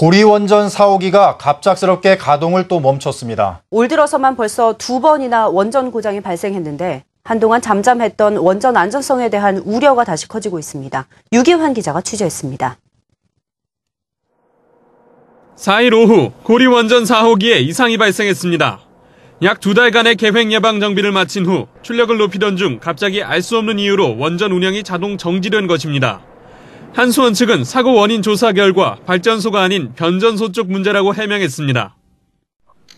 고리원전 4호기가 갑작스럽게 가동을 또 멈췄습니다. 올 들어서만 벌써 2번이나 원전 고장이 발생했는데 한동안 잠잠했던 원전 안전성에 대한 우려가 다시 커지고 있습니다. 유기환 기자가 취재했습니다. 4일 오후 고리원전 4호기에 이상이 발생했습니다. 약 2달간의 계획 예방 정비를 마친 후 출력을 높이던 중 갑자기 알 수 없는 이유로 원전 운영이 자동 정지된 것입니다. 한수원 측은 사고 원인 조사 결과 발전소가 아닌 변전소 쪽 문제라고 해명했습니다.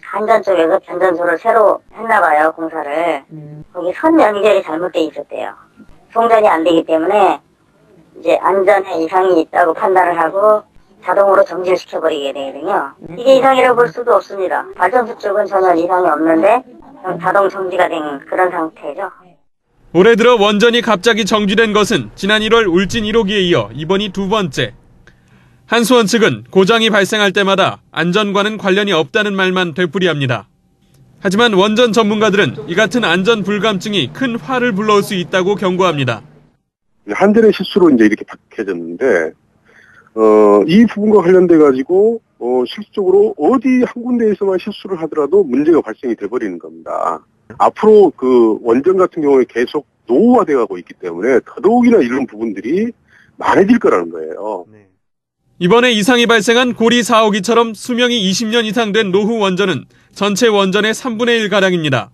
한전 쪽에서 변전소를 새로 했나 봐요, 공사를. 거기 선 연결이 잘못돼 있었대요. 송전이 안 되기 때문에 이제 안전에 이상이 있다고 판단을 하고 자동으로 정지를 시켜버리게 되거든요. 이게 이상이라고 볼 수도 없습니다. 발전소 쪽은 전혀 이상이 없는데 자동 정지가 된 그런 상태죠. 올해 들어 원전이 갑자기 정지된 것은 지난 1월 울진 1호기에 이어 이번이 2번째. 한수원 측은 고장이 발생할 때마다 안전과는 관련이 없다는 말만 되풀이합니다. 하지만 원전 전문가들은 이 같은 안전 불감증이 큰 화를 불러올 수 있다고 경고합니다. 한전의 실수로 이제 이렇게 박혀졌는데, 이 부분과 관련돼 가지고 실질적으로 어디 한 군데에서만 실수를 하더라도 문제가 발생이 돼버리는 겁니다. 앞으로 그 원전 같은 경우에 계속 노후화돼 가고 있기 때문에 더더욱이나 이런 부분들이 많아질 거라는 거예요. 이번에 이상이 발생한 고리 4호기처럼 수명이 20년 이상 된 노후 원전은 전체 원전의 3분의 1가량입니다.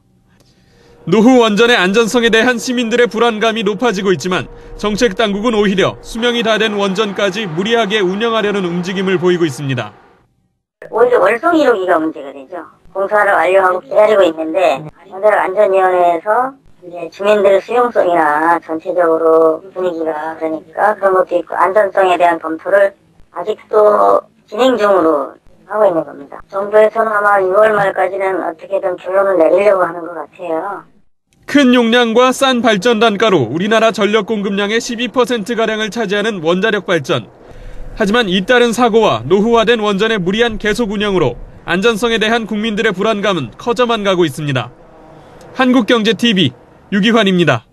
노후 원전의 안전성에 대한 시민들의 불안감이 높아지고 있지만 정책 당국은 오히려 수명이 다 된 원전까지 무리하게 운영하려는 움직임을 보이고 있습니다. 오히려 월성 1호기가 문제가 되죠. 공사를 완료하고 기다리고 있는데 안전위원회에서 이제 주민들의 수용성이나 전체적으로 분위기가 그러니까 그런 것도 있고 안전성에 대한 검토를 아직도 진행 중으로 하고 있는 겁니다. 정부에서는 아마 6월 말까지는 어떻게든 결론을 내리려고 하는 것 같아요. 큰 용량과 싼 발전 단가로 우리나라 전력 공급량의 12%가량을 차지하는 원자력 발전. 하지만 잇따른 사고와 노후화된 원전의 무리한 계속 운영으로 안전성에 대한 국민들의 불안감은 커져만 가고 있습니다. 한국경제TV 유기환입니다.